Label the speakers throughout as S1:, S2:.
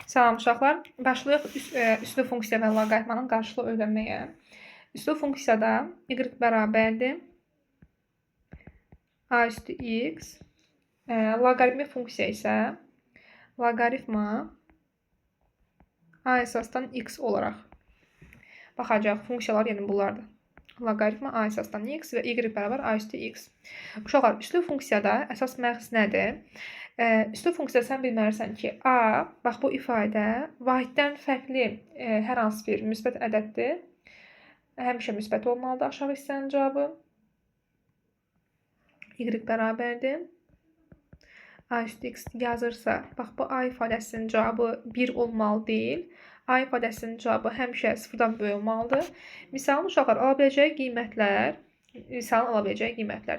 S1: Salam uşaqlar. Başlayaq üslü funksiya və loqaritmanın qarşılığı öyrənməyə. Üslü funksiyada y bərabərdir a üstü x. Loqaritmik funksiya isə loqaritma a əsasdan x olaraq baxacaq. Funksiyalar yəni bunlardır. Loqaritma a əsasdan x və y bərabər a üstü x. Uşaqlar, üslü funksiyada əsas məqs nədir? Üslü funksiyada sən bilməlisən ki, a, bax bu ifadə vahiddən fərqli hər hansı bir müsbət ədəddir. Həmişə müsbət olmalıdır aşağı hissənin cavabı. Y bərabərdir a üstü x yazırsa, bax bu a ifadəsinin cavabı 1 olmalı deyil. A ifadəsinin cavabı həmişə 0-dan böyük olmalıdır. Misalın uşaqlar ala biləcəyi qiymətlər,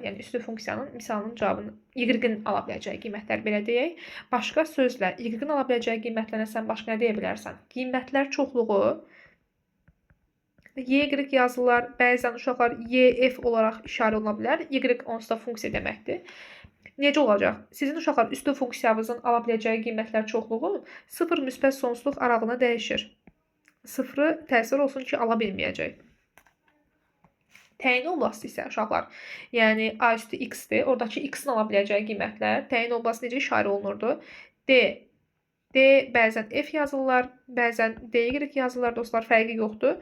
S1: yəni üslü funksiyanın misalının cavabını, y-in ala biləcəyi qiymətlər belə deyək. Başqa sözlə, y-in ala biləcəyi qiymətlərə sən başqa nə deyə bilərsən? Qiymətlər çoxluğu, y yazırlar, bəzən uşaqlar yf olaraq işarə oluna bilər. Y onsuz da funksiya deməkdir. Necə olacaq? Sizin uşaqlar üslü funksiyamızın ala biləcəyi qiymətlər çoxluğu 0 müsbət sonsuzluq aralığına dəyişir. 0-ı təsir olsun ki, ala bilməyəcək. Təyin oblasti isə uşaqlar, yəni a üstü x-dir. Oradakı x-in ala biləcəyi qiymətlər təyin oblasti necə işarə olunurdu? D bəzən f yazırlar, bəzən dy yazırlar, dostlar, fərqi yoxdur.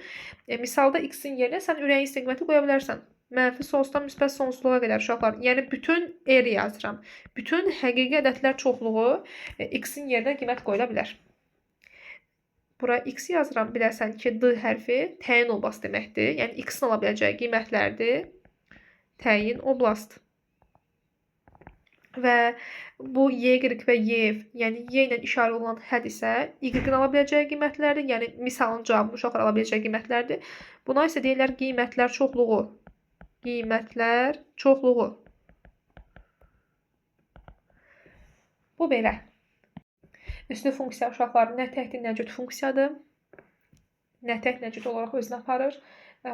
S1: Misalda x-in yerinə sən ürəyin istiqməti qoya bilərsən. Mənfi sonsuzdan müsbət sonsuzluğa qədər uşaqlar. Yəni bütün r yazıram. Bütün həqiqi ədədlər çoxluğu x-in yerinə qiymət qoyula bilər. Bura x yazıram, bilərsən ki, d hərfi təyin oblast deməkdir. Yəni x-in ala biləcəyi qiymətlərdir. Təyin oblast. Və bu y və y, yəni y ilə işarə olunan hədd isə y-in ala biləcəyi qiymətlərdir. Yəni misalın cavabı uşaqlar ala biləcəyi qiymətlərdir. Buna isə deyirlər qiymətlər çoxluğu. Qiymətlər çoxluğu. Bu belə. Üslü funksiya uşaqlar nə təkdir, nə cüt funksiyadır. Nə tək, nə cüt olaraq özünə aparır.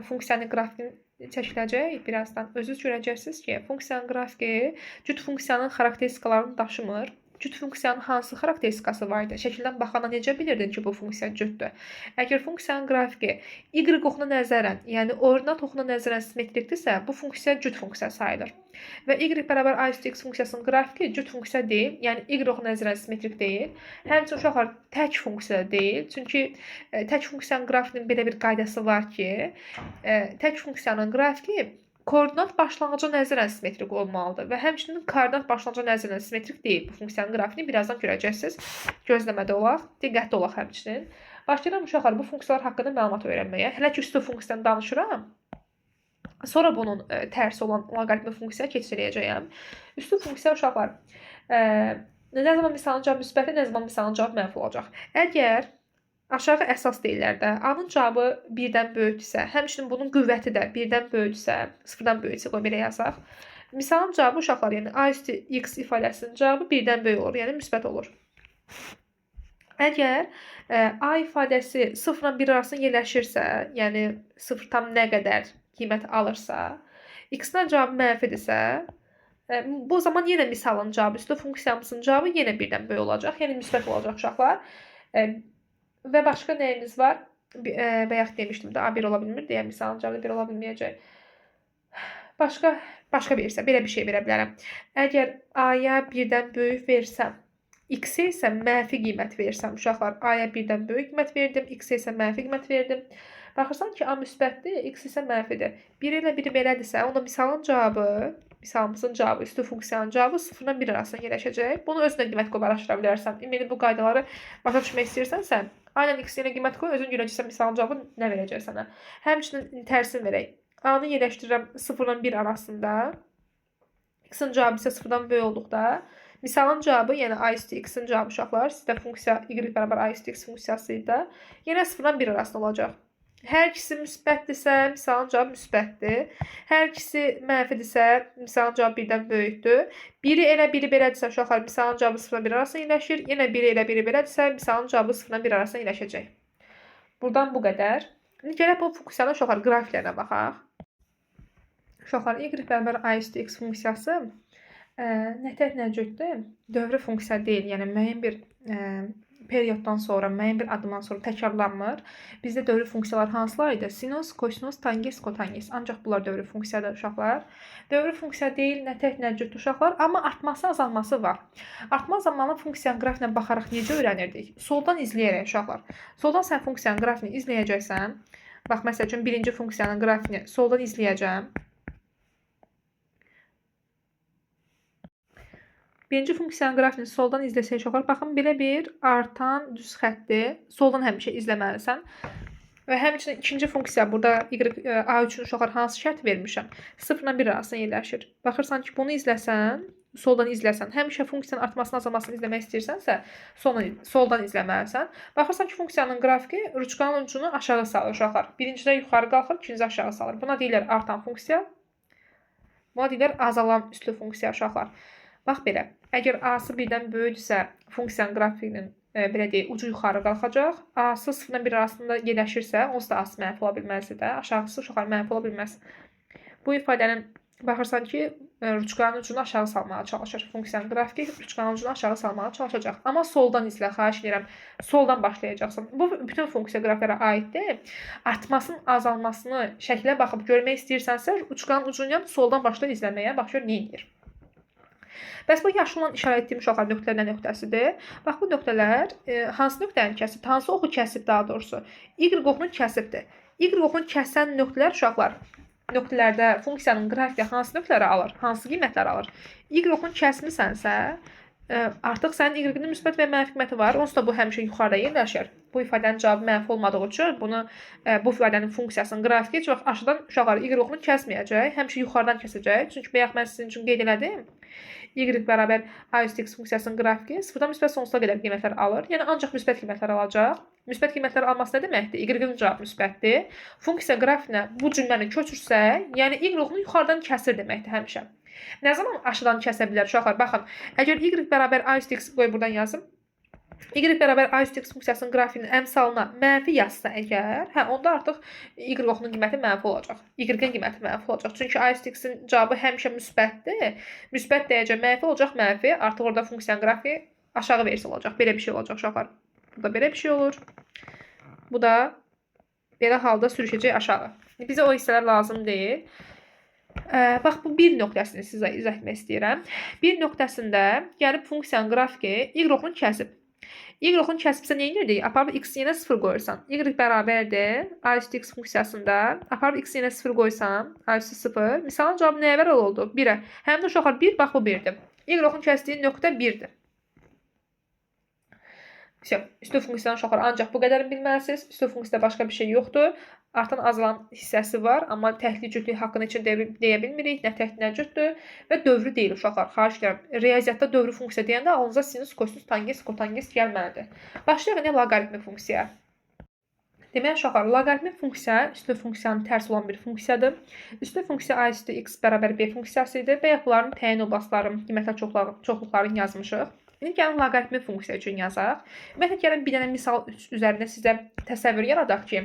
S1: Funksiyanın qrafikini çəkiləcək. Birazdan özünüz görəcəksiniz ki, funksiyanın qrafiki cüt funksiyanın xarakteristikalarını daşımır. Cüt funksiyanın hansı xarakteristikası var idi? Şəkildən baxanda necə bilirdin ki, bu funksiya cütdür? Əgər funksiyanın qrafiki y oxuna nəzərən, yəni ordinat oxuna nəzərən simmetrikdirsə, bu funksiya cüt funksiya sayılır. Və y bərabər a üstü x funksiyasının qrafiki cüt funksiya deyil, yəni y oxuna nəzərən simmetrik deyil. Həmçinin uşaqlar tək funksiya deyil. Çünki tək funksiyanın qrafikinin belə bir qaydası var ki, tək funksiyanın qrafiki koordinat başlanğıca nəzərən simmetrik olmalıdır və həmçinin koordinat başlanğıca nəzərən simmetrik deyil. Bu funksiyanın qrafikini birazdan görəcəksiniz. Gözləmədə olaq, diqqətli olaq həmçinin. Başlayıram uşaqlar bu funksiyalar haqqında məlumat öyrənməyə. Hələ ki, üslü funksiyadan danışıram. Sonra bunun tərsi olan loqaritmik funksiyaya keçid edəcəyəm. Üslü funksiya uşaqlar, nə zaman misalın cavabı müsbətdir, nə zaman misalın cavabı mənfi olacaq. Əgər aşağı əsas deyirlər də, a-nın cavabı 1-dən böyükdürsə, həmçinin bunun qüvvəti də 1-dən böyükdürsə, 0-dan böyükdürsə, qoy belə yazaq. Misalın cavabı uşaqlar, yəni a üstü x ifadəsinin cavabı 1-dən böyük olur, yəni müsbət olur. Əgər a ifadəsi 0-la 1 arasında yerləşirsə, yəni 0 tam nə qədər qiymət alırsa, x-dən cavabı mənfidirsə, bu zaman yenə misalın cavabı, üstü funksiyamızın cavabı yenə 1-dən böyük olacaq, yəni müsbət olacaq uşaqlar. Və başqa nəyimiz var? Bayaq demişdim də, A1 ola bilmir deyə misalın cavabı 1 ola bilməyəcək. Başqa verirsə, belə bir şey verə bilərəm. Əgər A-ya 1-dən böyük versəm, X-ə isə mənfi qiymət versəm, uşaqlar, A-ya 1-dən böyük qiymət verdim, X-ə isə mənfi qiymət verdim. Baxırsan ki, A müsbətdir, X isə mənfidir. 1 ilə 1 belədirsə, onda misalımızın cavabı, üstü funksiyanın cavabı 0-dan 1 arasında yerləşəcək. Bunu özünə qiymət qoyub araşdıra bilərsən. İmeni bu qaydaları başa düşmək istəyirsənsə, aynen x-ə qiymət qoy, özün görəcəksən misalın cavabı nə verəcək sənə. Həmçinin tərsini verək. A-nı yerləşdirirəm 0-dan 1 arasında. X-in cavabı isə 0-dan böyük olduqda, misalın cavabı, yəni a üstü x-in cavabı uşaqlar, sizdə funksiya y bərabər a üstü x funksiyası ilə yenə 0-dan 1 arasında olacaq. Hər ikisi müsbətdirsə, misalın cavabı müsbətdir. Hər ikisi mənfidirsə, misalın cavabı 1-dən böyükdür. Biri elə biri belədirsə, uşaqlar, misalın cavabı 0-dan 1 arasında yerləşir. Yenə biri elə biri belədirsə, misalın cavabı 0-dan 1 arasında yerləşəcək. Buradan bu qədər. Gələk bu funksiyanın uşaqlar qrafiklərinə baxaq. Uşaqlar, y bərabər a üstü x funksiyası nə tək nə cütdür? Dövrü funksiya deyil, yəni müəyyən bir perioddan sonra, müəyyən bir addımdan sonra təkrarlanmır. Bizdə dövrü funksiyalar hansılar idi? Sinus, kosinus, tangens, kotangens. Ancaq bunlar dövrü funksiyadır uşaqlar. Dövrü funksiya deyil, nə tək, nə cüt uşaqlar, amma artması, azalması var. Artma, azalmanın funksiyanın qrafikinə baxaraq necə öyrənirdik? Soldan izləyərək uşaqlar. Soldan sən funksiyanın qrafikini izləyəcəksən. Bax, məsəl üçün, birinci funksiyanın qrafikini soldan izləyəcəm. Birinci funksiyanın qrafikini soldan izləsək uşaqlar, baxın, belə bir artan düz xəttdir. Soldan həmişə izləməlisən. Və həmçinin ikinci funksiya, burada A üçün uşaqlar hansı şərt vermişəm? 0-la 1 arasında yerləşir. Baxırsan ki, bunu izləsən, soldan izləsən, həmişə funksiyanın artmasını, azalmasını izləmək istəyirsənsə, soldan izləməlisən. Baxırsan ki, funksiyanın qrafiki ruçkanın ucunu aşağı salır uşaqlar. Birincidə yuxarı qalxır, ikincide aşağı salır. Buna deyirlər artan funksiya. Buna deyirlər azalan üslü funksiya uşaqlar. Bax belə, əgər A-sı 1-dən böyükdürsə, funksiyanın qrafikinin belə deyək, ucu yuxarı qalxacaq. A-sı 0-la 1 arasında yerləşirsə, onsuz da A-sı mənfi ola bilməzdir də. Aşağısı uşaqlar mənfi ola bilməz. Bu ifadənin baxırsan ki, ruçkanın ucunu aşağı salmağa çalışır. Funksiyanın qrafiki ruçkanın ucunu aşağı salmağa çalışacaq. Amma soldan izlə, xahiş edirəm. Soldan başlayacaqsın. Bu bütün funksiya qrafiklərə aiddir. Artmasının, azalmasını şəklə baxıb görmək istəyirsənsə, ruçkanın ucunu soldan başla izləməyə. Bax gör nə edir. Bəs bu yaşılla işarə etdiyim uşaqlar nöqtələr nöqtəsidir. Bax, bu nöqtələr hansı nöqtəni kəsib, hansı oxu kəsib daha doğrusu? Y oxunu kəsibdir. Y oxunu kəsən nöqtələr uşaqlar, nöqtələrdə funksiyanın qrafiki hansı nöqtələri alır, hansı qiymətləri alır? Y oxunu kəsmisənsə, artıq sənin Y-nin müsbət və mənfi qiyməti var. Onsuz da bu həmişə yuxarıda yerləşir. Bu ifadənin cavabı mənfi olmadığı üçün bu ifadənin funksiyasının qrafiki heç vaxt aşağıdan uşaqlar Y oxunu kəsməyəcək, həmişə yuxarıdan kəsəcək. Çünki bayaq mən sizin üçün qeyd elədim. Y bərabər A üstü X funksiyasının qrafiki 0-dan müsbət sonsuza qədər qiymətlər alır. Yəni ancaq müsbət qiymətlər alacaq. Müsbət qiymətlər alması nə deməkdir? Y-nin cavabı müsbətdir. Funksiya qrafikinə bu cümləni köçürsək, yəni Y oxunu yuxarıdan kəsir deməkdir həmişə. Nə zaman aşağıdan kəsə bilər uşaqlar? Baxın, əgər Y bərabər A üstü X, qoy buradan yazım. Y bərabər A üstü X funksiyasının qrafikinin əmsalına mənfi yazsa əgər, onda artıq Y oxunun qiyməti mənfi olacaq. Y-nin qiyməti mənfi olacaq. Çünki A üstü X-in cavabı həmişə müsbətdir. Müsbət dəyəcək mənfi olacaq, mənfi. Artıq orada funksiyanın qrafiki aşağı verisi olacaq. Belə bir şey olacaq uşaqlar. Burada belə bir şey olur. Bu da belə halda sürüşəcək aşağı. Bizə o hissələr lazım deyil. Bax, bu bir nöqtəsini sizə izah etmək istəyirəm. Bir nöqtəsində gəlib funksiyanın qrafiki Y oxunu kəsib. Y oxunu kəsibsə nə edirdik? Aparıb X yenə 0 qoyursan. Y bərabərdir A üstü X funksiyasında. Aparıb X yenə 0 qoysam, A üstü 0. Misalın cavabı nəyə bərabər oldu? 1-ə. Həm də uşaqlar 1, bax bu 1-dir. Y oxunu kəsdiyi nöqtə 1-dir. Üstü funksiyanın uşaqlar ancaq bu qədərini bilməlisiniz. Üstü funksiyada başqa bir şey yoxdur. Artan azalan hissəsi var, amma təkli cütlük haqqında heç deyə bilmirik. Nə təkli, nə cütdür və dövrü deyil uşaqlar. Xahiş edirəm. Riyaziyyatda dövrü funksiya deyəndə ağlınıza sinus, kosinus, tangens, kotangens gəlməlidir. Başlayaq indi loqaritmik funksiya. Demək uşaqlar, loqaritmik funksiya üstü funksiyanın tərs olan bir funksiyadır. Üstü funksiya A üstü X bərabər B funksiyası idi. Bayaq bunların təyin oblasları, qiymətlər çoxluqlarını yazmışıq. İndi gəlin loqaritmik funksiya üçün yazaq. Ümumiyyətlə, gəlin bir dənə misal üzərində sizə təsəvvür yaradaq ki,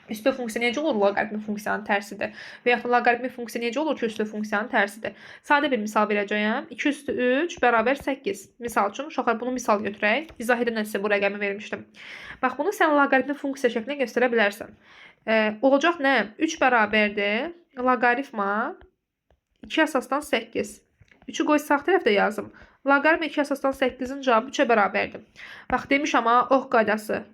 S1: üstü funksiya necə olur loqaritmik funksiyanın tərsidir? Və yaxud loqaritmik funksiya necə olur ki, üstü funksiyanın tərsidir? Sadə bir misal verəcəyəm. 2 üstü 3 bərabər 8. Misal üçün, uşaqlar bunu misal götürək. İzah edəndən sizə bu rəqəmi vermişdim. Bax, bunu sən loqaritmik funksiya şəklində göstərə bilərsən. Olacaq nə? 3 bərabərdir. Loqaritma 2 əsasdan 8. 3-ü qoy sağ tərəfdə yazım. Loqaritma 2 əsasdan 8-in cavabı 3-ə bərabərdir. Bax, demişəm ha, ox qaydası.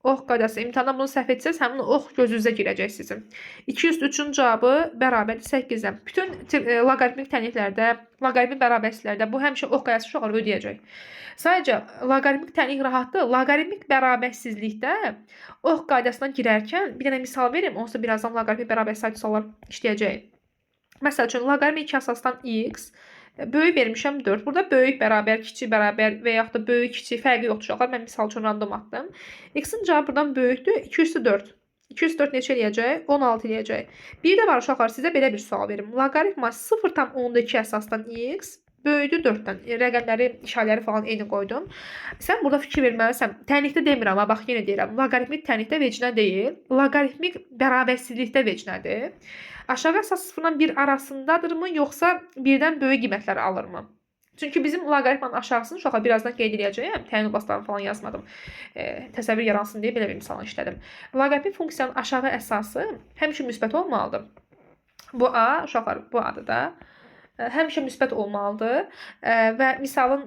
S1: Ox qaydası. İmtihanda bunu səhv etsəz, həmin ox gözünüzə girəcək sizin. 2 üstü 3-ün cavabı bərabərdir 8-dən. Bütün loqaritmik tənliklərdə, loqaritmik bərabərsizlərdə bu həmişə ox qaydası uşaqlar ödəyəcək. Sadəcə, loqaritmik tənlik rahatdır. Loqaritmik bərabərsizlikdə ox qaydasına girərkən, bir dənə misal verim, onsuz da birazdan loqaritmik bərabərsizlər tusallar işləyəcək. Məsəl üçün, loqaritma 2 əsasdan x, böyük vermişəm 4. Burada böyük bərabər, kiçik bərabər və yaxud da böyük, kiçik fərqi yoxdur uşaqlar. Mən misal üçün random atdım. X-in cavabı buradan böyükdür. 2 üstü 4. 2 üstü 4 neçə eləyəcək? 16 eləyəcək. Bir də var uşaqlar, sizə belə bir sual verim. Loqaritma 0,2 əsasdan x böyüdür 4-dən. Rəqəmləri, işarələri falan eyni qoydum. Sən burada fikir verməlisən. Tənlikdə demirəm, bax yenə deyirəm. Loqaritmik tənlikdə vecinə deyil. Loqaritmik bərabərsizlikdə vecinədir. Aşağı əsas 0-dan 1 arasındadırmı, yoxsa 1-dən böyük qiymətləri alırmı? Çünki bizim loqaritmanın aşağısını uşaqlar birazdan qeyd edəcəyəm. Təyin obaslarını falan yazmadım. Təsəvvür yaransın deyə belə bir misal işlədim. Loqaritmik funksiyanın aşağı əsası həmişə müsbət olmalıdır. Bu A, uşaqlar bu adı da həmişə müsbət olmalıdır və misalın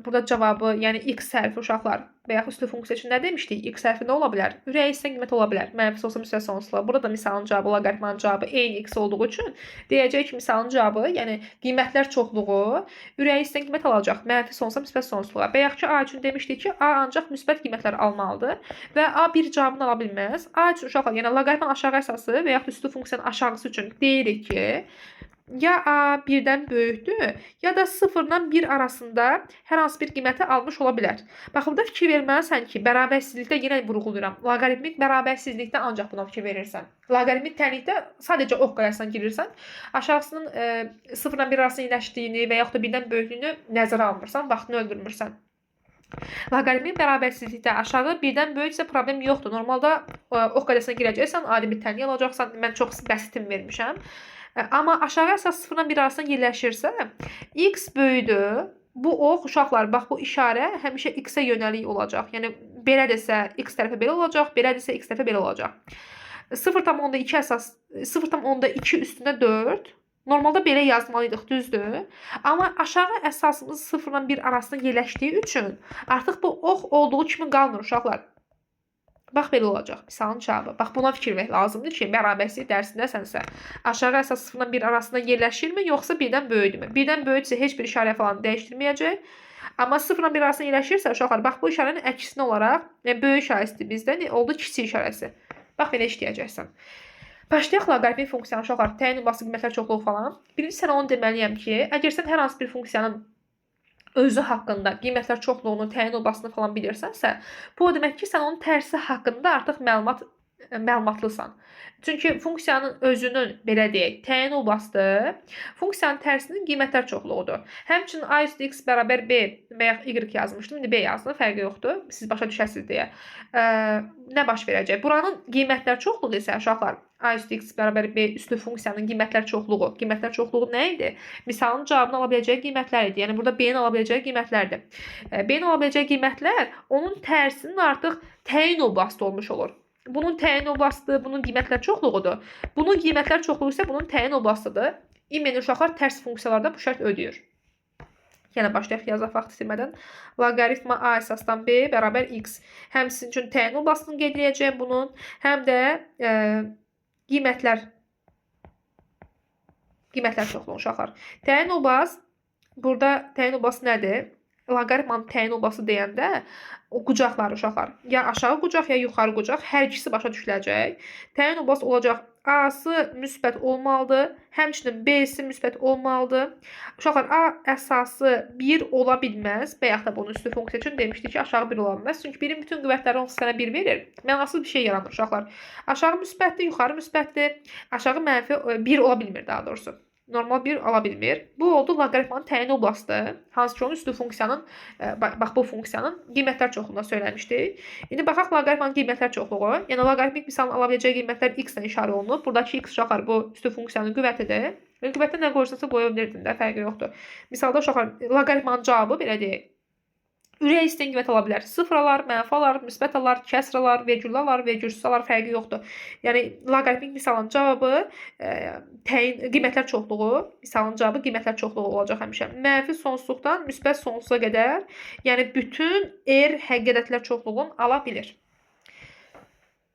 S1: burada cavabı, yəni x hərfi uşaqlar və yaxud üstü funksiya üçün nə demişdik? X hərfi nə ola bilər? Ürəyi istəyən qiymət ola bilər. Mənfi olsa müsbət sonsuzluğa. Burada da misalın cavabı, loqaritmanın cavabı eyni x olduğu üçün deyəcək ki, misalın cavabı, yəni qiymətlər çoxluğu ürəyi istəyən qiymət alacaq. Mənfi sonsa müsbət sonsuzluğa. Bayaq ki, A üçün demişdik ki, A ancaq müsbət qiymətlər almalıdır və A bir cavabını ala bilməz. A üçün uşaqlar, yəni loqaritmanın aşağı əsası və yaxud üstü funksiyanın aşağısı üçün deyirik ki, ya A birdən böyükdür, ya da 0-la 1 arasında hər hansı bir qiyməti almış ola bilər. Bax, burada fikir verməlisən ki, bərabərsizlikdə yenə vurğulayıram. Loqaritmik bərabərsizlikdə ancaq buna fikir verirsən. Loqaritmik tənlikdə sadəcə ox qayasına girirsən. Aşağısının 0-la 1 arasında yerləşdiyini və yaxud da birdən böyüklüyünü nəzərə almırsan, vaxtını öldürmürsən. Loqaritmik bərabərsizlikdə aşağı birdən böyüksə problem yoxdur. Normalda ox qaydasına girəcəksən, adi bir tənlik alacaqsan. Mən çox bəsit vermişəm. Amma aşağı əsas 0-la 1 arasında yerləşirsə, x böyüdür. Bu ox, uşaqlar, bax bu işarə həmişə x-ə yönəlik olacaq. Yəni, belə desə x tərəfə belə olacaq, belə desə x tərəfə belə olacaq. 0,2 əsas, 0,2 üstünə 4. Normalda belə yazmalıydıq, düzdür. Amma aşağı əsasımız 0-la 1 arasında yerləşdiyi üçün artıq bu ox olduğu kimi qalmır, uşaqlar. Bax, belə olacaq. Misalın cavabı. Bax, buna fikir vermək lazımdır ki, bərabərsizlik dərsindəsənsə, aşağı əsas 0-la 1 arasında yerləşirmi, yoxsa birdən böyüdürmü? Birdən böyüdsə heç bir işarə falan dəyişdirməyəcək. Amma 0-la 1 arasında yerləşirsə, uşaqlar, bax, bu işarənin əksinə olaraq, böyük işarəsidir bizdə, oldu kiçik işarəsi. Bax, belə işləyəcəksən. Başlayaq loqaritmik funksiyanın, uşaqlar, təyin obası qiymətlər çoxluğu falan. Birinci sənə onu deməliyəm ki, əgər sən hər hansı bir funksiyanın özü haqqında qiymətlər çoxluğunu, təyin obasını falan bilirsənsə, bu o demək ki, sən onun tərsi haqqında artıq məlumatlısan. Çünki funksiyanın özünün, belə deyək, təyin obasıdır. Funksiyanın tərsinin qiymətlər çoxluğudur. Həmçinin a üstü x bərabər b və yaxud y yazmışdım, indi b yazdım, fərqi yoxdur. Siz başa düşəsiniz deyə. Nə baş verəcək? Buranın qiymətlər çoxluğu isə, uşaqlar, a üstü x bərabər b üstü funksiyanın qiymətlər çoxluğu. Qiymətlər çoxluğu nə idi? Misalın cavabını ala biləcəyi qiymətlər idi. Yəni, burada b-nin ala biləcəyi qiymətlərdir. B-nin ala biləcəyi qiymətlər onun tərsinin artıq təyin obası olmuş olur. Bunun təyin obasıdır, bunun qiymətlər çoxluğudur. Bunun qiymətlər çoxluğu isə bunun təyin obasıdır. İmeni uşaqlar tərs funksiyalarda bu şərt ödəyir. Yəni, başlayaq yazaq vaxt itirmədən. Loqaritma a əsasdan b bərabər x. Həm sizin üçün təyin obasını qeyd edəcəyəm bunun, həm də qiymətlər çoxluğu uşaqlar. Təyin obas, burada təyin obası nədir? Loqaritmanın təyin obası deyəndə o qucaqlar uşaqlar. Ya aşağı qucaq, ya yuxarı qucaq. Hər ikisi başa düşüləcək. Təyin obası olacaq. A-sı müsbət olmalıdır. Həmçinin B-si müsbət olmalıdır. Uşaqlar, A əsası 1 ola bilməz. Bayaq da bunun üstü funksiya üçün demişdik ki, aşağı 1 ola bilməz. Çünki 1-in bütün qüvvətləri sənə 1 verir. Mənasız bir şey yaranır uşaqlar. Aşağı müsbətdir, yuxarı müsbətdir. Aşağı mənfi 1 ola bilmir daha doğrusu. Normal 1 ala bilmir. Bu oldu loqaritmanın təyin obasıdır. Hansı ki, onun üstü funksiyanın, bax bu funksiyanın qiymətlər çoxluğunda söyləmişdik. İndi baxaq loqaritmanın qiymətlər çoxluğu. Yəni, loqaritmik misalın ala biləcəyi qiymətlər x-lə işarə olunub. Buradakı x uşaqlar bu üstü funksiyanın qüvvətidir. Qüvvətdə nə qoyursansa qoya bilirdin də, fərqi yoxdur. Misalda uşaqlar, loqaritmanın cavabı belə deyək. Ürəyi istəyən qiymət ala bilər. Sıfıralar, mənfi alar, müsbət alar, kəsralar, vergüllalar, vergülsüz alar, fərqi yoxdur. Yəni, loqaritmik misalın cavabı qiymətlər çoxluğu, misalın cavabı qiymətlər çoxluğu olacaq həmişə. Mənfi sonsuzluqdan müsbət sonsuza qədər, yəni bütün həqiqətlər çoxluğunu ala bilir.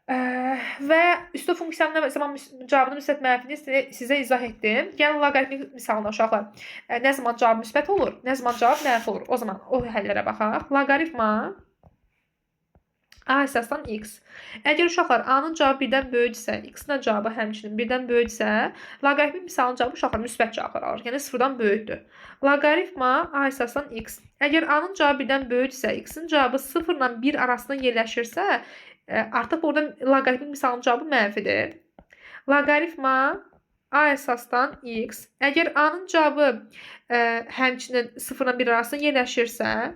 S1: Və üstü funksiyanın nə zaman cavabını müsbət mənfini sizə izah etdim. Gəlin loqaritmik misalına uşaqlar. Nə zaman cavab müsbət olur, nə zaman cavab mənfi olur. O zaman o həllərə baxaq. Loqaritma a əsasdan x. Əgər uşaqlar a-nın cavabı birdən böyüksə, x-in cavabı həmçinin birdən böyüksə, loqaritmik misalın cavabı uşaqlar müsbət cavablar alır. Yəni 0-dan böyükdür. Loqaritma a əsasdan x. Əgər a-nın cavabı birdən böyüksə, x-in cavabı 0-la 1 arasında yerləşirsə, artıq burada loqaritmik misalın cavabı mənfidir. Loqaritma a əsasdan x. Əgər a-nın cavabı həmçinin 0-la 1 arasında yerləşirsə,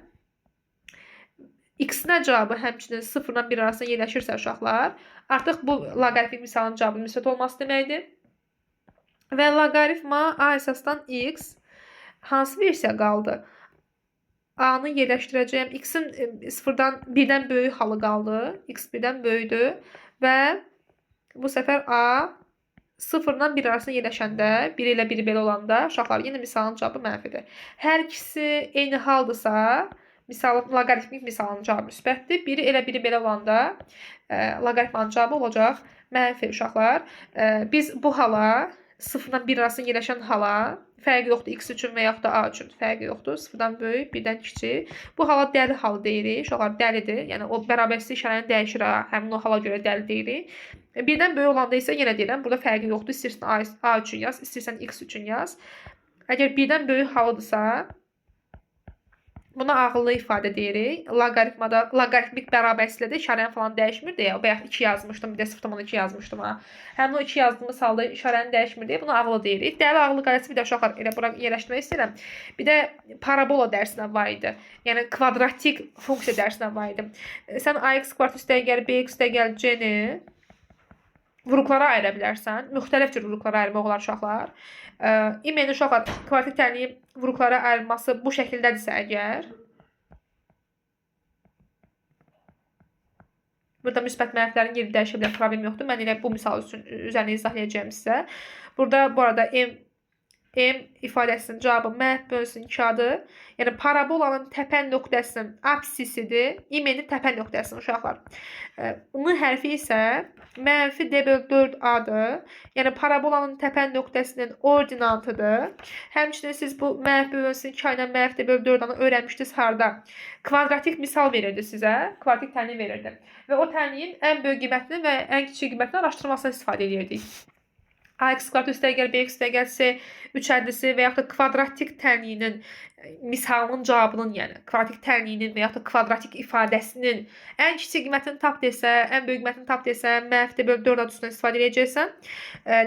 S1: x-in cavabı həmçinin 0-la 1 arasında yerləşirsə uşaqlar, artıq bu loqaritmik misalın cavabı müsbət olması deməkdir. Və loqaritma a əsasdan x hansı versiya qaldı? A-nı yerləşdirəcəyəm. X-in 0-dan 1-dən böyük halı qaldı. X 1-dən böyükdür və bu səfər A 0-dan 1 arasında yerləşəndə, 1 ilə 1 belə olanda uşaqlar yenə misalın cavabı mənfidir. Hər ikisi eyni haldısa, loqaritmik misalın cavabı müsbətdir. Biri elə biri belə olanda loqaritmanın cavabı olacaq mənfi uşaqlar. Biz bu hala 0-dan 1 arasında yerləşən hala fərqi yoxdur x üçün və yaxud da a üçün fərqi yoxdur. 0-dan böyük, 1-dən kiçik. Bu hala dəli halı deyirik. Uşaqlar dəlidir. Yəni o bərabərsizlik işarəni dəyişir həmin o hala görə dəli deyirik. 1-dən böyük olanda isə yenə deyirəm, burada fərqi yoxdur. İstəyirsən a üçün yaz, istəyirsən x üçün yaz. Əgər 1-dən böyük halıdırsa, buna ağıllı ifadə deyirik. Loqaritmada loqaritmik bərabərsizlikdə işarəni falan dəyişmir deyə. Bayaq 2 yazmışdım, bir də 0.2 yazmışdım ha. Həmin o 2 yazdığımız halda işarəni dəyişmir deyə buna ağıllı deyirik. Dəli ağıllı qaydası bir də uşaqlar elə bura yerləşdirmək istəyirəm. Bir də parabola dərsinə var idi. Yəni kvadratik funksiya dərsinə var idi. Sən ax kvadrat üstəgəl bx üstəgəl c-ni vuruqlara ayıra bilərsən. Müxtəlif cür vuruqlara ayırmaq olar uşaqlar. İmeni uşaqlar kvadratik tənliyin vuruqlara ayrılması bu şəkildədirsə əgər, burada müsbət mənfilərin yeri dəyişə bilər, problem yoxdur. Mən elə bu misal üçün üzərinə izahlayacağım sizə. Burada bu arada m ifadəsinin cavabı mənf bölünsün 2-adır. Yəni parabolanın təpən nöqtəsinin apsisidir. İmenin təpən nöqtəsinin uşaqlar. N hərfi isə mənfi d bölü 4a-dır. Yəni parabolanın təpən nöqtəsinin ordinatıdır. Həmçinin siz bu mənf bölünsün 2 ilə mənf d bölü 4a-nı öyrənmişdiniz harda? Kvadratik misal verirdi sizə. Kvadratik tənliyi verirdi. Və o tənliyin ən böyük qiymətini və ən kiçik qiymətini araşdırmasına istifadə edirdik. ax kvadrat üstəgəl bx üstəgəl c üçərdisi və yaxud da kvadratik tənliyinin misalının cavabının, yəni kvadratik tənliyinin və yaxud da kvadratik ifadəsinin ən kiçik qiymətini tap desə, ən böyük qiymətini tap desə, mənf d bölü 4 adı üstündən istifadə edəcəksən.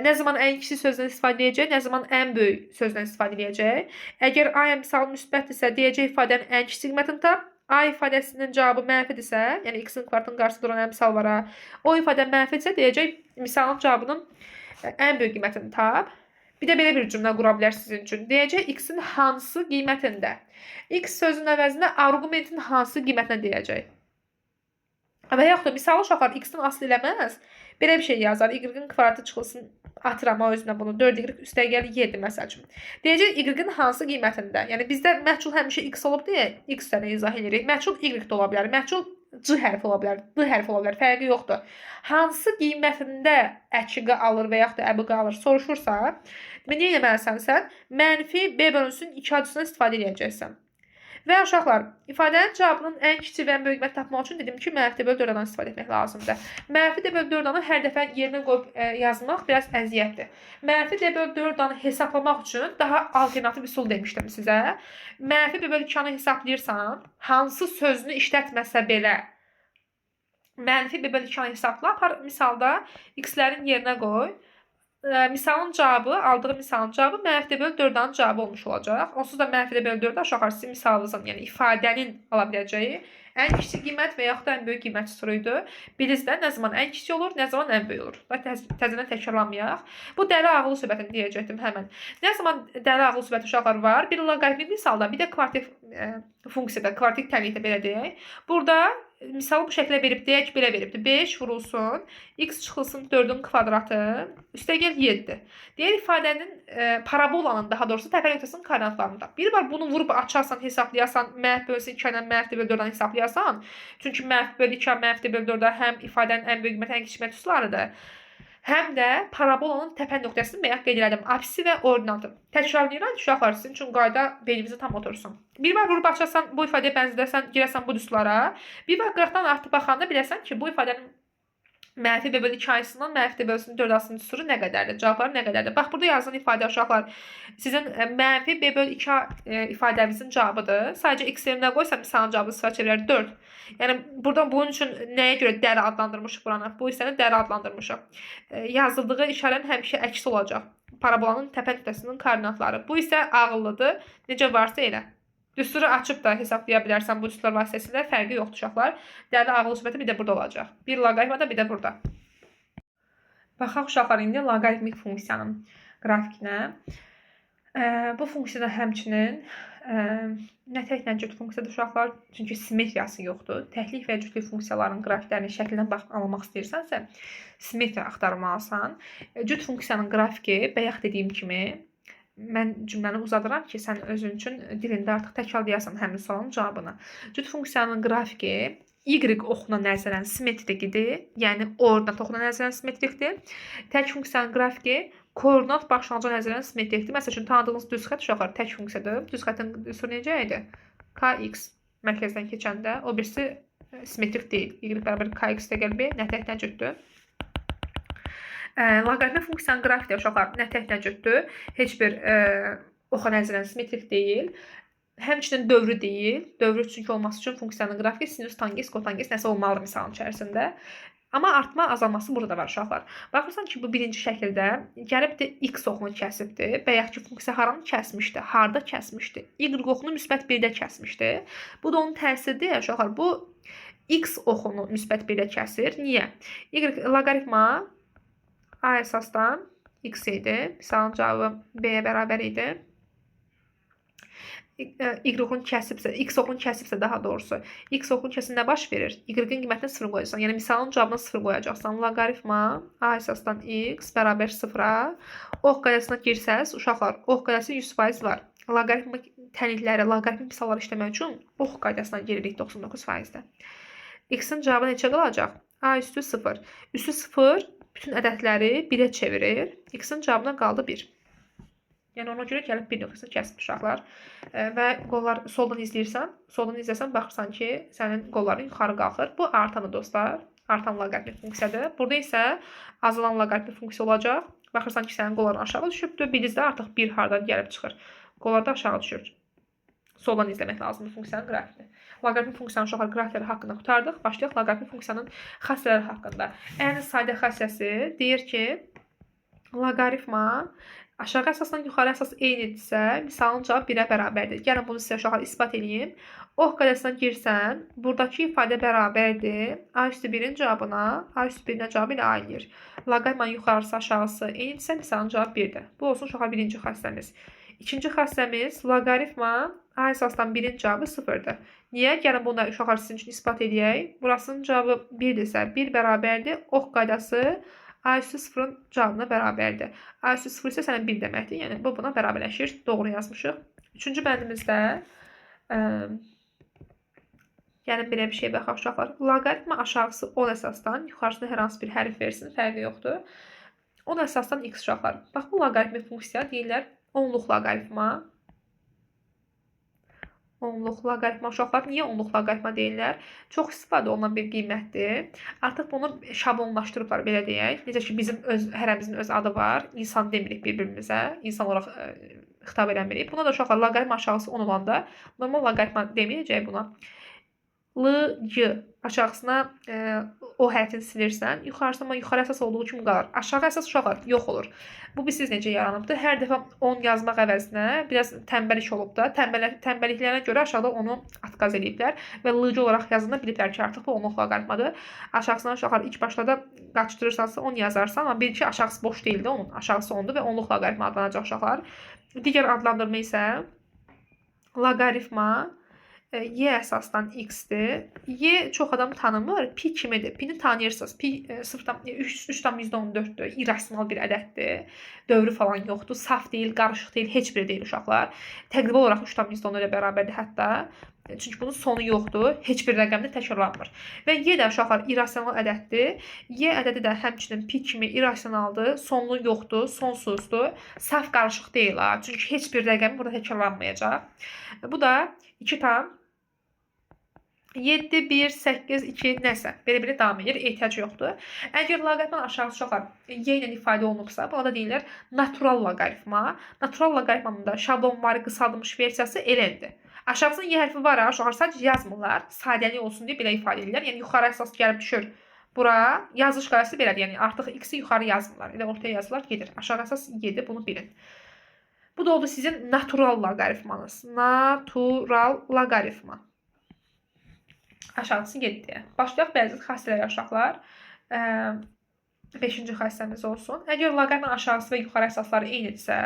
S1: Nə zaman ən kiçik sözdən istifadə edəcək, nə zaman ən böyük sözdən istifadə edəcək. Əgər a misalı müsbətdirsə, deyəcək ifadənin ən kiçik qiymətini tap. A ifadəsinin cavabı mənfidirsə, yəni x-in kvadratının qarşısında duran misal var ha. O ifadə mənfidirsə, deyəcək misalın cavabının ən böyük qiymətini tap. Bir də belə bir cümlə qura bilər sizin üçün. Deyəcək x-in hansı qiymətində. X sözünün əvəzində arqumentin hansı qiymətinə deyəcək. Və yaxud da misal uşaqlar x-in aslı eləməz. Belə bir şey yazar. Y-in kvadratı çıxılsın, atıram o özünə bunu. 4y üstəgəl 7 məsəl üçün. Deyəcək y-in hansı qiymətində. Yəni bizdə məchul həmişə x olub deyə x üzərinə izah edirik. Məchul y də ola bilər. Məchul c hərfi ola bilər, d hərfi ola bilər, fərqi yoxdur. Hansı qiymətində əkiqə alır və yaxud da əbiqə alır soruşursa, nə etməlisən sən? Mənfi b bölünsün 2 adısından istifadə edəcəksən. Və uşaqlar, ifadənin cavabının ən kiçik və ən böyük qiymət tapmaq üçün dedim ki, mənfi d bölü 4-dan istifadə etmək lazımdır. Mənfi d bölü 4-danı hər dəfə yerinə qoyub yazmaq biraz əziyyətdir. Mənfi d bölü 4-danı hesablamaq üçün daha alternativ üsul demişdim sizə. Mənfi b bölü 2-ni hesablayırsan, hansı sözünü işlətməsə belə mənfi b bölü 2-ni hesabla. Misalda x-lərin yerinə qoy. Misalın cavabı, aldığı misalın cavabı mənfi d bölü 4-danın cavabı olmuş olacaq. Onsuz da mənfi d bölü 4-də aşağı sizin misalınızın, yəni ifadənin ala biləcəyi ən kiçik qiymət və yaxud da ən böyük qiymət soruydu. Bilizdə nə zaman ən kiçik olur, nə zaman ən böyük olur. Təzədən təkrarlamayaq. Bu dəli ağılı söhbətini deyəcəkdim həmən. Nə zaman dəli ağılı söhbəti uşaqlar var? Bir loqaritmik misalda, bir də kvadratik funksiyada, kvadratik tənlikdə belə deyək. Burada misalı bu şəklə verib, deyək belə veribdir. 5 vurulsun, x çıxılsın 4-ün kvadratı, üstəgəl 7. Deyək ifadənin parabolanın, daha doğrusu təpə nöqtəsinin koordinatlarında. Bir var bunu vurub açarsan, hesaplayasan, mənf bölünsün 2 ilə mənf d bölü 4-dan hesaplayasan. Çünki mənf bölü 2 mənf d bölü 4-də həm ifadənin ən böyük qiymət, ən kiçik qiymət üsullarıdır. Həm də parabolanın təpən nöqtəsini bayaq qeyd elədim. Apsisi və ordinatı. Təkrarlayıram ki, uşaqlar sizin üçün qayda beynimizdə tam otursun. Bir var vurub açarsan, bu ifadəyə bənzədərsən, girəsən bu düslara. Bir var 40-dan artıq baxanda biləsən ki, bu ifadənin mənfi b bölü 2 ayısından mənfi d bölüsünün 4 asının düsturu nə qədərdir? Cavabları nə qədərdir? Bax, burada yazılan ifadə uşaqlar sizin mənfi b bölü 2 ifadəmizin cavabıdır. Sadəcə x yerinə qoysam, misalın cavabını sıra çevirər 4. Yəni, buradan bunun üçün nəyə görə dəli adlandırmışıq buranı? Bu hissəni dəli adlandırmışıq. Yazıldığı işarənin həmişə əksi olacaq. Parabolanın təpə nöqtəsinin koordinatları. Bu isə ağıllıdır. Necə varsa elə. Düsturu açıb da hesablaya bilərsən bu düsturlar vasitəsilə. Fərqi yoxdur uşaqlar. Dəli ağıllı söhbəti bir də burada olacaq. Bir loqaritmada, bir də burada. Baxaq uşaqlar indi loqaritmik funksiyanın qrafikinə. Bu funksiyada həmçinin nə tək nə cüt funksiyadır uşaqlar, çünki simmetriyası yoxdur. Təklik və cütlük funksiyalarının qrafiklərini şəklindən almaq istəyirsənsə, simmetriya axtarmalısan. Cüt funksiyanın qrafiki bayaq dediyim kimi, mən cümləni uzadıram ki, sən özün üçün dilində artıq təkrarlayasan həmin sualın cavabını. Cüt funksiyanın qrafiki Y oxuna nəzərən simmetrikdir, yəni ordinat oxuna nəzərən simmetrikdir. Tək funksiyanın qrafiki koordinat başlanğıca nəzərən simmetrikdir. Məsəl üçün, tanıdığınız düz xətt uşaqlar tək funksiyadır. Düz xəttin düzü necə idi? Kx mərkəzdən keçəndə, o birisi simmetrik deyil. Y bərabər kx təqəl b, nə tək nə cütdür. Loqaritmik funksiyanın qrafiki uşaqlar nə tək nə cütdür. Heç bir oxa nəzərən simmetrik deyil. Həmçinin dövrü deyil. Dövrü çünki olması üçün funksiyanın qrafiki sinüs, tangens, kotangens nəsə olmalıdır misalın içərisində. Amma artma, azalması burada var uşaqlar. Baxırsan ki, bu birinci şəkildə gəlibdir x oxunu kəsibdir. Bayaqki funksiya haranı kəsmişdi? Harda kəsmişdi? Y oxunu müsbət 1-də kəsmişdi. Bu da onun təsiridir uşaqlar. Bu x oxunu müsbət 1-də kəsir. Niyə? Y loqaritma a əsasdan x idi. Misalın cavabı b-yə bərabər idi. Y oxunu kəsibsə, x oxunu kəsibsə daha doğrusu, x oxunu kəsin nə baş verir? Y-in qiymətinə 0 qoyacaqsan. Yəni misalın cavabına 0 qoyacaqsan. Loqaritma a əsasdan x bərabər 0-a. Ox qaydasına girsəz, uşaqlar, ox qaydası 100% var. Loqaritmik tənlikləri, loqaritmik misalları işləmək üçün ox qaydasına giririk 99%-də. X-in cavabı neçə qalacaq? A üstü 0. Üstü 0 bütün ədədləri 1-ə çevirir. X-in cavabına qaldı 1. Yəni ona görə gəlib bir nöqtəsini kəsib uşaqlar. Və qollar soldan izləyirsən, baxırsan ki, sənin qolların yuxarı qalxır. Bu artanı dostlar, artan loqaritmik funksiyadır. Burada isə azalan loqaritmik funksiya olacaq. Baxırsan ki, sənin qolların aşağı düşübdür. Bilizdə artıq 1 hardan gəlib çıxır. Qollar da aşağı düşür. Soldan izləmək lazımdır funksiyanın qrafikini. Loqaritmik funksiyanın uşaqlar qrafikləri haqqında qurtardıq. Başlayaq loqaritmik funksiyanın xassələri haqqında. Ən sadə xassəsi deyir ki, loqaritma aşağı əsasdan yuxarı əsas eynidirsə, misalın cavabı 1-ə bərabərdir. Gəlin bunu sizə uşaqlar isbat edeyim. Ox qaydasına girsən, buradakı ifadə bərabərdir. A üstü 1-in cavabına, A üstü 1-in cavabı ilə ayrılır. Loqaritmanın yuxarısı aşağısı eynidirsə, misalın cavabı 1-dir. Bu olsun uşaqlar birinci xassəmiz. İkinci xassəmiz, loqaritma A əsasdan 1-in cavabı 0-dır. Niyə? Gəlin bunu uşaqlar sizin üçün isbat edək. Burasının cavabı 1-dirsə, 1 bərabərdir. Ox qaydası A üstü 0-ın cavabına bərabərdir. A üstü 0 isə sənə 1 deməkdir. Yəni, bu buna bərabərləşir. Doğru yazmışıq. Üçüncü bəndimizdə yəni, belə bir şey baxaq uşaqlar. Loqaritma aşağısı 10 əsasdan, yuxarısında hər hansı bir hərf versin, fərqi yoxdur. 10 əsasdan x uşaqlar. Bax, bu loqaritmik funksiya deyirlər onluq loqaritma. Onluq loqaritma uşaqlar. Niyə onluq loqaritma deyirlər? Çox istifadə olunan bir qiymətdir. Artıq bunu şablonlaşdırıblar, belə deyək. Necə ki, bizim hərəmizin öz adı var. İnsan demirik bir-birimizə. İnsan olaraq xitab eləmirik. Buna da uşaqlar loqaritma aşağısı 10 olanda normal loqaritma deməyəcək buna. L-C aşağısına o hərfini silirsən, yuxarısına yuxarı əsas olduğu kimi qalır. Aşağı əsas uşaqlar yox olur. Bu bilsiz necə yaranıbdır? Hər dəfə 10 yazmaq əvəzinə biraz tənbəlik olub da, tənbəliklərinə görə aşağıda onu atqaz ediblər və L-C olaraq yazında biliblər ki, artıq bu onluq loqaritmadır. Aşağısına uşaqlar ilk başlarda qaçdırırsansa 10 yazarsan, amma bir ki aşağısı boş deyildi, onun aşağısı 10-dur və onluq loqaritma adlanacaq uşaqlar. Digər adlandırma isə loqaritma Y əsasdan x-dir. Y çox adam tanımır. Pi kimidir? Pi-ni tanıyırsınız. Pi 3,14-dür. İrrasional bir ədəddir. Dövrü falan yoxdur. Saf deyil, qarışıq deyil, heç biri deyil uşaqlar. Təqribi olaraq 3,10 ilə bərabərdir hətta. Çünki bunun sonu yoxdur. Heç bir rəqəmdə təkrarlanmır. Və Y də uşaqlar irrasional ədəddir. Y ədədi də həmçinin pi kimi irrasionaldır. Sonlu yoxdur, sonsuzdur. Saf qarışıq deyil. Çünki heç bir rəqəm burada təkrarlanmayacaq. Bu da 2,7, 1, 8, 2 nəsə. Belə davam edir. Ehtiyac yoxdur. Əgər loqaritmanın aşağı uşaqlar Y ilə ifadə olunubsa, buna da deyirlər natural loqaritma. Natural loqaritmanın da şablonvari qısaldılmış versiyası ln-dir. Aşağısının Y hərfi var, uşaqlar sadəcə yazmırlar. Sadəlik olsun deyə belə ifadə edirlər. Yəni, yuxarı əsas gəlib düşür. Bura yazılış qaydası belədir. Yəni, artıq x-i yuxarı yazmırlar. Elə ortaya yazılar, gedir. Aşağı əsas Y-dir, bunu bilin. Bu da oldu sizin natural loqaritmanız. Natural loqaritma. Aşağısı 7-dir. Başlayaq bəzi xassələrə uşaqlar. 5-ci xassəmiz olsun. Əgər loqaritmanın aşağısı və yuxarı əsasları eynidirsə,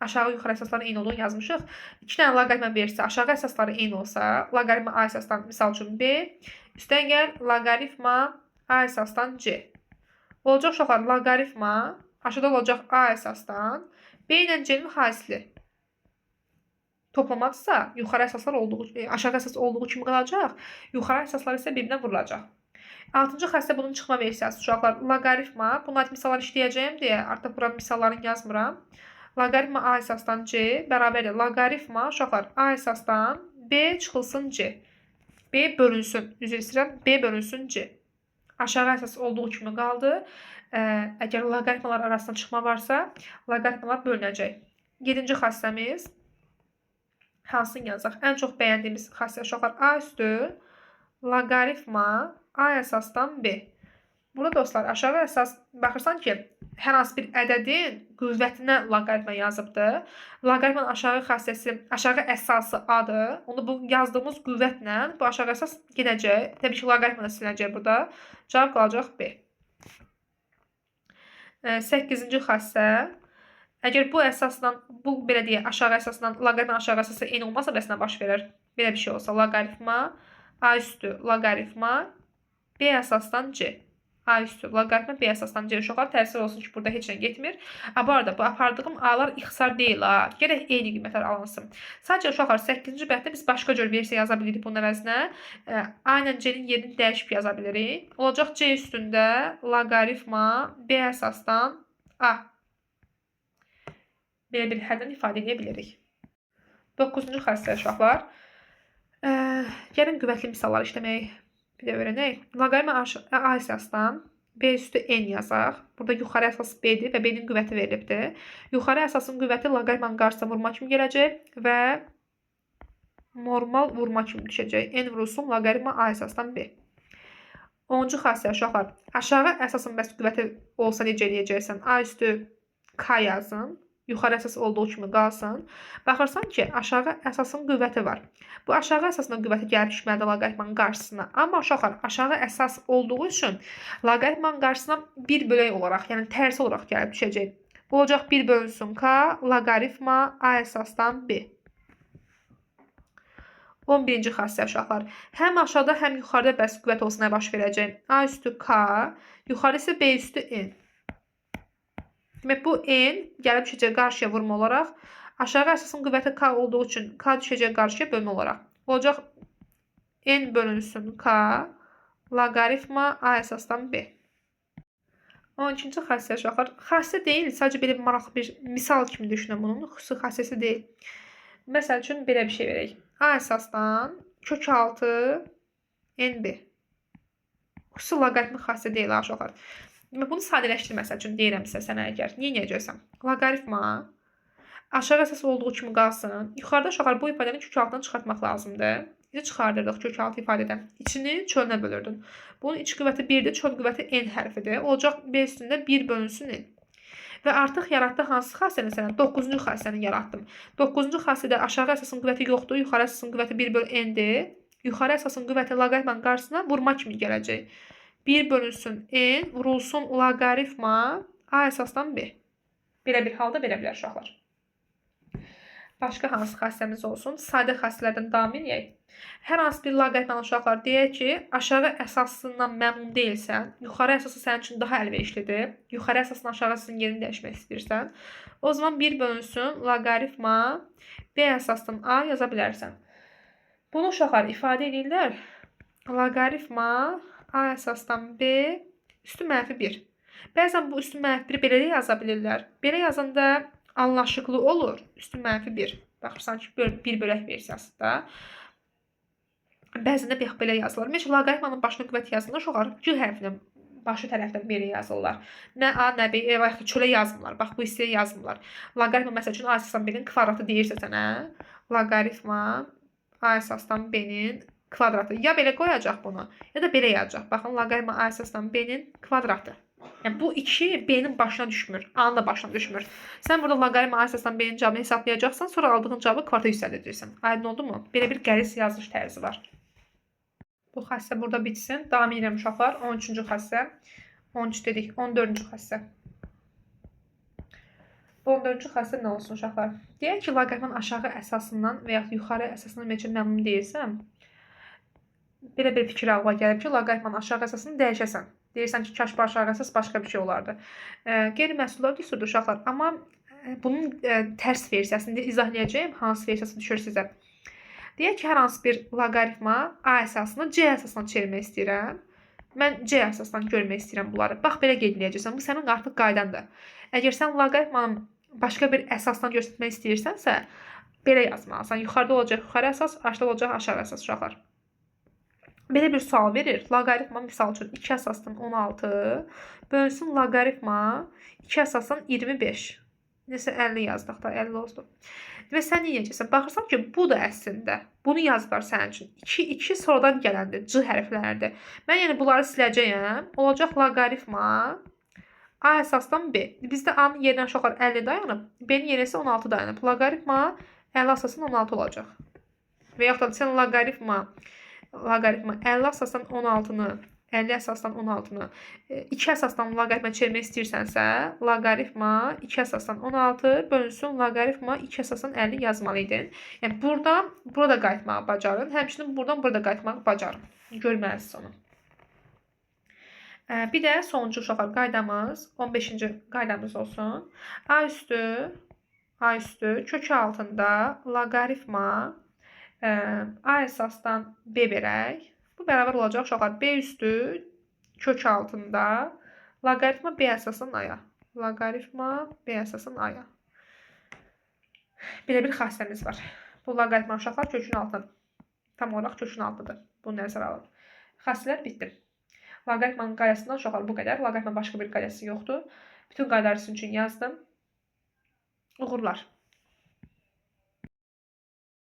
S1: Aşağı yuxarı əsasları eyni olduğunu yazmışıq. 2 dənə loqaritma verirsə, aşağı əsasları eyni olsa, loqaritma A əsasdan misal üçün B, üstəgəl gəl loqaritma A əsasdan C. Olacaq uşaqlar loqaritma aşağıda olacaq A əsasdan B ilə C-nin hasili. Toplamadırsa, yuxarı əsaslar aşağı əsas olduğu kimi qalacaq. Yuxarı əsaslar isə bir-birinə vurulacaq. 6-cı xəstə bunun çıxma versiyası uşaqlar. Loqaritma, bunlar misallar işləyəcəyim deyə artıq bura misallarını yazmıram. Loqaritma A əsasdan C bərabərdir. Loqaritma uşaqlar A əsasdan B çıxılsın C. B bölünsün. Üzr istəyirəm. B bölünsün C. Aşağı əsas olduğu kimi qaldı. Əgər loqaritmalar arasında çıxma varsa, loqaritmalar bölünəcək. 7-ci xəstəmiz. Hansını yazacaq? Ən çox bəyəndiyimiz xəstə uşaqlar A üstü loqaritma A əsasdan B. Burada dostlar aşağı əsas baxırsan ki, hər hansı bir ədədin qüvvətinə loqaritma yazıbdır. Loqaritmanın aşağı əsası A-dır. Onda bu yazdığımız qüvvətlə bu aşağı əsas gedəcək. Təbii ki, loqaritma da silinəcək burada. Cavab qalacaq B. 8-ci xəstə. Əgər bu əsasdan, belə deyək, aşağı əsasdan, loqaritmanın aşağı əsası eyni olmasa, bəs nə baş verir? Belə bir şey olsa, loqaritma A üstü loqaritma B əsasdan C. A üstü loqaritma B əsasdan C uşaqlar təsvir olsun ki, burada heç nə getmir. Bu arada bu apardığım A'lar ixtisar deyil ha. Gərək eyni qiymətlər alınsın. Sadəcə uşaqlar 8-ci bəhətdə biz başqa cür versiya yaza bilirik bunun əvəzinə. A ilə C-nin yerini dəyişib yaza bilirik. Olacaq C üstündə loqaritma B əsasdan A. Belə bir həddən ifadə edə bilirik. 9-cu xəstə uşaqlar. Gəlin qüvvətli misallar işləmək bir də öyrənək. Loqaritma A əsasdan B üstü N yazaq. Burada yuxarı əsas B-dir və B-nin qüvvəti verilibdir. Yuxarı əsasın qüvvəti loqaritmanın qarşısına vurma kimi gələcək və normal vurma kimi düşəcək. N vurulsun loqaritma A əsasdan B. 10-cu xəstə uşaqlar. Aşağı əsasın bəs qüvvəti olsa necə eləyəcəksən? A üstü K yazın. Yuxarı əsas olduğu kimi qalsın. Baxırsan ki, aşağı əsasın qüvvəti var. Bu aşağı əsasın qüvvəti gəlib düşməlidir loqaritmanın qarşısına. Amma uşaqlar aşağı əsas olduğu üçün loqaritmanın qarşısına bir bölək olaraq, yəni tərsi olaraq gəlib düşəcək. Olacaq 1 bölünsün K, loqaritma A əsasdan B. 11-ci xəstə uşaqlar. Həm aşağıda, həm yuxarıda bəs qüvvət olsa nə baş verəcək? A üstü K, yuxarı isə B üstü N. Demək, bu N gəlib düşəcək qarşıya vurma olaraq. Aşağı əsasın qüvvəti K olduğu üçün K düşəcək qarşıya bölmə olaraq. Olacaq N bölünsün K, loqaritma A əsasdan B. 12-ci xəstə uşaqlar. Xəstə deyil, sadəcə belə maraqlı bir misal kimi düşünün bunun. Xüsusi xəstəsi deyil. Məsəl üçün belə bir şey verək. A əsasdan kök 6 NB. Xüsusi loqaritmik xəstə deyil uşaqlar. Bunu sadələşdirməsə üçün deyirəmsə sənə əgər, niyə eləyəcəksən? Loqaritma aşağı əsas olduğu kimi qalsın. Yuxarıda uşaqlar bu ifadəni kök altından çıxartmaq lazımdır. Necə çıxardırdıq kök altı ifadədən? İçini çölünə bölürdün. Bunun iç qüvvəti 1-dir, çöl qüvvəti N hərfidir. Olacaq B üstündə 1 bölünsün N. Və artıq yaratdı hansı xəstəni sənə? 9-cu xəstəni yaratdım. 9-cu xəstədə aşağı əsasın qüvvəti yoxdur, yuxarı əsasın qüvvəti 1 bölü N-dir. Yuxarı əsasın qüvvəti loqaritmanın qarşısına vurma kimi gələcək. 1 bölünsün N, vurulsun loqaritma A əsasdan B. Belə bir halda belə bilər uşaqlar. Başqa hansı xəstəmiz olsun? Sadə xəstələrdən davam edək. Hər hansı bir loqaritmanın uşaqlar deyək ki, aşağı əsasından məmnun deyilsən, yuxarı əsası sənin üçün daha əlverişlidir. Yuxarı əsasın aşağı əsasının yerini dəyişmək istəyirsən. O zaman 1 bölünsün loqaritma B əsasdan A yaza bilərsən. Bunu uşaqlar ifadə edirlər. Loqaritma A əsasdan B üstü -1. Bəzən bu üstü -1-i belə də yaza bilirlər. Belə yazanda anlaşıqlı olur. Üstü -1. Baxırsan ki, bir bölək versiyasında. Bəzən də belə yazılır. Məsələn, loqaritmanın başına qüvvət yazılır. Uşaqlar G hərfinin başı tərəfdən belə yazırlar. Nə A, nə B, çölə yazmırlar. Bax, bu hissəyə yazmırlar. Loqaritma məsəl üçün A əsasdan B-nin kvadratı deyirsə sənə, loqaritma A əsasdan B-nin kvadratı. Ya belə qoyacaq bunu, ya da belə yazacaq. Baxın, loqaritma A əsasdan B-nin kvadratı. Yəni, bu 2 B-nin başına düşmür. A-nın da başına düşmür. Sən burada loqaritma A əsasdan B-nin cavabını hesablayacaqsan, sonra aldığın cavabı kvarta yüksəldəcəksən. Aydın oldu mu? Belə bir qəliz yazılış tərzi var. Bu xəstə burada bitsin. Davam edirəm uşaqlar. 13-cü xəstə. 13 dedik. 14-cü xəstə. 14-cü xəstə nə olsun uşaqlar? Deyək ki, loqaritmanın aşağı əsasından və yaxud yuxarı əsasından mən məmnun deyilsəm, belə bir fikir ağla gəlib ki, loqaritmanın aşağı əsasını dəyişəsən. Deyirsən ki, kaş bu aşağı əsas başqa bir şey olardı. Qeyri-məhsuldar düsturdur uşaqlar, amma bunun tərs versiyasını izah edəcəyim, hansı versiyası düşür sizə. Deyək ki, hər hansı bir loqaritma A əsasını C əsasına çevirmək istəyirəm. Mən C əsasından görmək istəyirəm bunları. Bax, belə qeyd edəcəksən. Bu sənin artıq qaydandır. Əgər sən loqaritmanın başqa bir əsasdan göstərmək istəyirsənsə, belə yazmalısan. Yuxarıda olacaq yuxarı əsas, aşağıda olacaq aşağı əsas uşaqlar. Belə bir sual verir. Loqaritma misal üçün 2 əsasdan 16 bölünsün loqaritma 2 əsasdan 25. Nəsə 50 yazdıq da, 50 olsun. Və sən yiyəcəksən. Baxırsan ki, bu da əslində. Bunu yazdılar sənin üçün. 2 sonradan gələndir. C hərflərdir. Mən yəni bunları siləcəyəm. Olacaq loqaritma A əsasdan B. Bizdə A-nın yerinə uşaqlar 50 dayanıb. B-nin yerinə isə 16 dayanıb. Loqaritma 50 əsasdan 16 olacaq. Və yaxud da sən loqaritma 50 əsasdan 16-nı 50 əsasdan 16-nı 2 əsasdan loqaritma çevirmək istəyirsənsə, loqaritma 2 əsasdan 16 bölünsün loqaritma 2 əsasdan 50 yazmalıydın. Yəni burada qayıtmağı bacarın. Həmçinin burada qayıtmağı bacarın. Görməlisiniz onu. Bir də sonuncu uşaqlar qaydamız 15-ci qaydamız olsun. A üstü kökü altında loqaritma A əsasdan B verək. Bu bərabər olacaq uşaqlar. B üstü kök altında loqaritma B əsasdan A-ya. Loqaritma B əsasdan A-ya. Belə bir xassəmiz var. Bu loqaritma uşaqlar kökün altındadır. Tam olaraq kökün altındadır. Bunu nəzərə alın. Xassələr bitdi. Loqaritmanın qaydasından uşaqlar bu qədər. Loqaritmanın başqa bir qaydası yoxdur. Bütün qaydaları sizin üçün yazdım. Uğurlar.